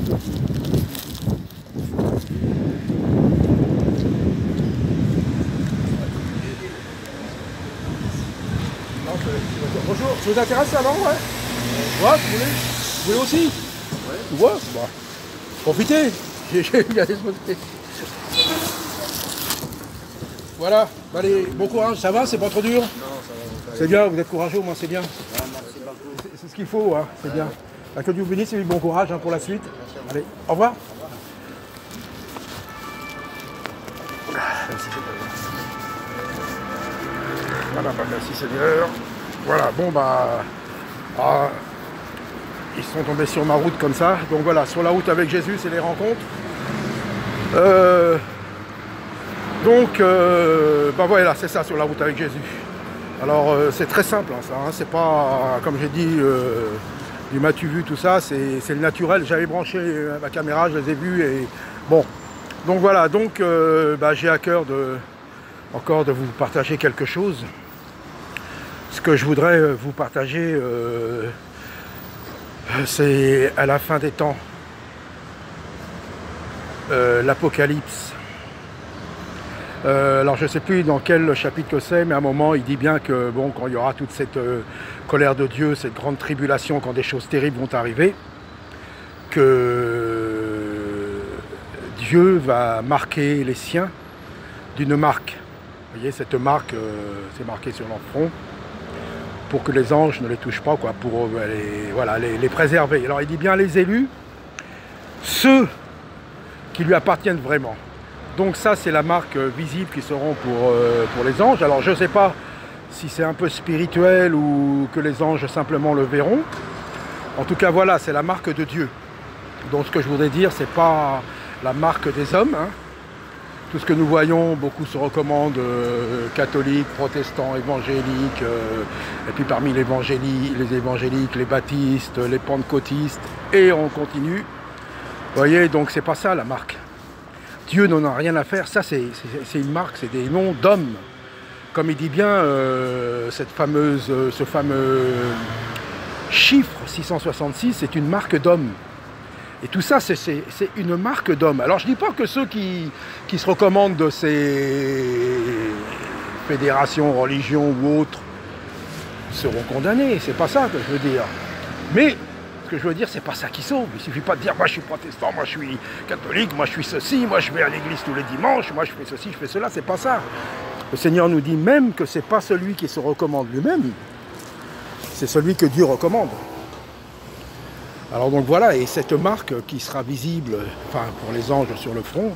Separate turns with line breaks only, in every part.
Bonjour, ça vous intéresse avant, ouais? Ouais, vous voulez? Vous voulez aussi? Ouais. Ouais, bah, profitez. Il y a des choses. Voilà, allez, bon courage, ça va, c'est pas trop dur? Non, ça va. C'est bien, vous êtes courageux, au moins c'est bien.
Ah, merci beaucoup.
C'est ce qu'il faut, hein, c'est bien. Bah, que Dieu vous bénisse et bon courage hein, pour la suite. Allez, au revoir. Merci. Voilà, bah, merci Seigneur. Voilà, bon bah... ils sont tombés sur ma route comme ça. Donc voilà, sur la route avec Jésus, c'est les rencontres. Bah voilà, c'est ça, sur la route avec Jésus. Alors c'est très simple hein, ça, hein, c'est pas, comme j'ai dit, du m'as-tu vu, tout ça, c'est le naturel. J'avais branché ma caméra, je les ai vus et bon. Donc voilà, donc bah, j'ai à cœur encore de vous partager quelque chose. Ce que je voudrais vous partager, c'est à la fin des temps, l'Apocalypse. Alors je ne sais plus dans quel chapitre que c'est, mais à un moment il dit bien que bon, quand il y aura toute cette colère de Dieu, cette grande tribulation, quand des choses terribles vont arriver, que Dieu va marquer les siens d'une marque. Vous voyez, cette marque, c'est marqué sur leur front, pour que les anges ne les touchent pas, quoi, pour les préserver. Alors il dit bien les élus, ceux qui lui appartiennent vraiment. Donc ça c'est la marque visible qui seront pour les anges. Alors je ne sais pas si c'est un peu spirituel ou que les anges simplement le verront. En tout cas voilà, c'est la marque de Dieu. Donc ce que je voudrais dire, c'est pas la marque des hommes, hein. Tout ce que nous voyons, beaucoup se recommandent catholiques, protestants, évangéliques, et puis parmi les évangéliques, les baptistes, les pentecôtistes, et on continue. Vous voyez, donc c'est pas ça la marque. Dieu n'en a rien à faire, ça c'est une marque, c'est des noms d'hommes. Comme il dit bien, ce fameux chiffre 666, c'est une marque d'homme. Et tout ça, c'est une marque d'homme. Alors je ne dis pas que ceux qui se recommandent de ces fédérations, religions ou autres seront condamnés, c'est pas ça que je veux dire. Mais ce que je veux dire, c'est pas ça qui sauve. Il suffit pas de dire moi je suis protestant, moi je suis catholique, moi je suis ceci, moi je vais à l'église tous les dimanches, moi je fais ceci, je fais cela, c'est pas ça. Le Seigneur nous dit même que c'est pas celui qui se recommande lui-même, c'est celui que Dieu recommande. Alors donc voilà, et cette marque qui sera visible, enfin pour les anges sur le front,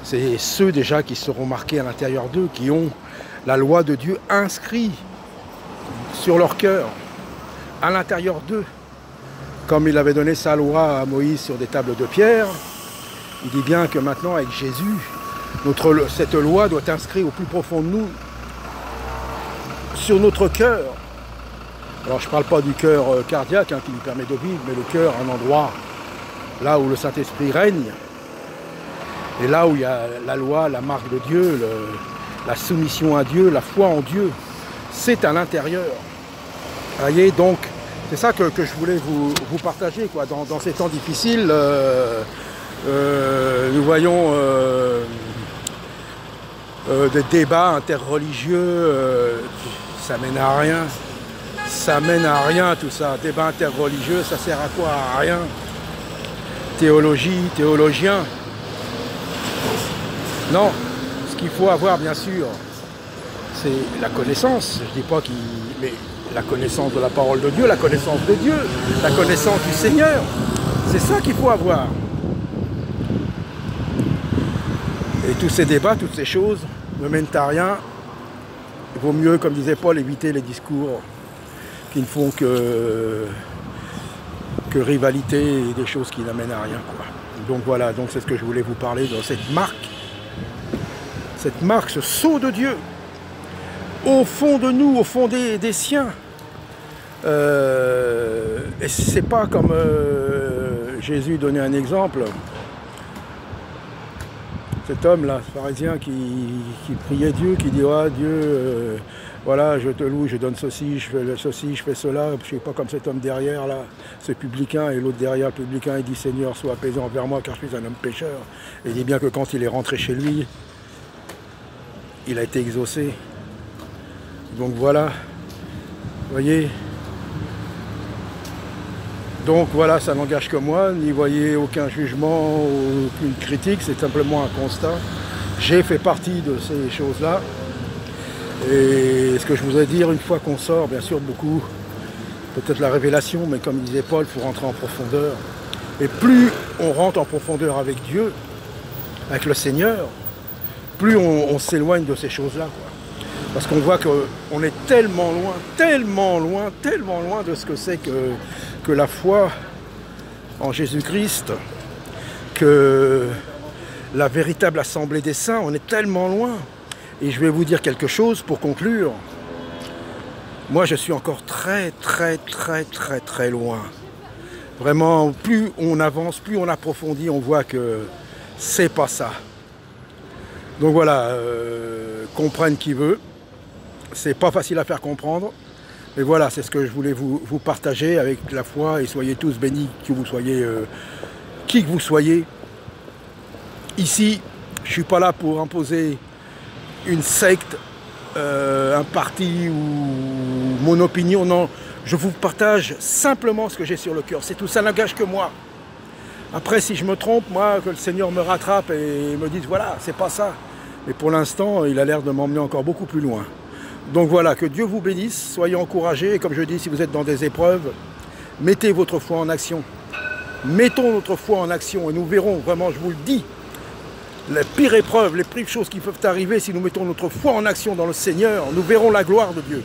c'est ceux déjà qui seront marqués à l'intérieur d'eux, qui ont la loi de Dieu inscrite sur leur cœur, à l'intérieur d'eux. Comme il avait donné sa loi à Moïse sur des tables de pierre, il dit bien que maintenant avec Jésus, cette loi doit être inscrite au plus profond de nous, sur notre cœur. Alors je ne parle pas du cœur cardiaque hein, qui nous permet de vivre, mais le cœur, un endroit là où le Saint-Esprit règne, et là où il y a la loi, la marque de Dieu, la soumission à Dieu, la foi en Dieu, c'est à l'intérieur. Vous voyez, donc c'est ça que je voulais vous partager, quoi. Dans ces temps difficiles, nous voyons des débats interreligieux, ça mène à rien. Ça mène à rien tout ça. Débat interreligieux, ça sert à quoi? À rien. Théologie, théologien. Non, ce qu'il faut avoir bien sûr, c'est la connaissance. Je dis pas mais la connaissance de la parole de Dieu, la connaissance de Dieu, la connaissance du Seigneur. C'est ça qu'il faut avoir. Et tous ces débats, toutes ces choses ne mènent à rien. Il vaut mieux, comme disait Paul, éviter les discours qui ne font que rivalité et des choses qui n'amènent à rien, quoi. Donc voilà, donc c'est ce que je voulais vous parler de cette marque, ce sceau de Dieu, au fond de nous, au fond des siens. Et c'est pas comme Jésus donnait un exemple. cet homme-là, ce pharisien qui priait Dieu, qui dit ah, Dieu, voilà, je te loue, je donne ceci, je fais ceci, je fais cela. Je ne suis pas comme cet homme derrière, là, ce publicain, et l'autre derrière, le publicain, il dit Seigneur, sois apaisant envers moi, car je suis un homme pécheur. Et il dit bien que quand il est rentré chez lui, il a été exaucé. Donc voilà, vous voyez. Donc voilà, ça n'engage que moi, n'y voyez aucun jugement, aucune critique, c'est simplement un constat. J'ai fait partie de ces choses-là. Et ce que je voudrais dire, une fois qu'on sort, bien sûr, beaucoup, peut-être la révélation, mais comme disait Paul, il faut rentrer en profondeur. Et plus on rentre en profondeur avec Dieu, avec le Seigneur, plus on s'éloigne de ces choses-là, quoi. Parce qu'on voit qu'on est tellement loin, tellement loin, tellement loin de ce que c'est que la foi en Jésus-Christ, que la véritable assemblée des saints, on est tellement loin. Et je vais vous dire quelque chose pour conclure. Moi, je suis encore très, très, très, très, très loin. Vraiment, plus on avance, plus on approfondit, on voit que c'est pas ça. Donc voilà, comprenne qui veut. C'est pas facile à faire comprendre. Mais voilà, c'est ce que je voulais vous partager avec la foi. Et soyez tous bénis, que vous soyez, qui que vous soyez. Ici, je ne suis pas là pour imposer une secte, un parti ou mon opinion. Non, je vous partage simplement ce que j'ai sur le cœur. C'est tout, ça n'engage que moi. Après, si je me trompe, moi, que le Seigneur me rattrape et me dise, voilà, c'est pas ça. Mais pour l'instant, il a l'air de m'emmener encore beaucoup plus loin. Donc voilà, que Dieu vous bénisse, soyez encouragés. Et comme je dis, si vous êtes dans des épreuves, mettez votre foi en action. Mettons notre foi en action et nous verrons, vraiment, je vous le dis, les pires épreuves, les pires choses qui peuvent arriver, si nous mettons notre foi en action dans le Seigneur, nous verrons la gloire de Dieu.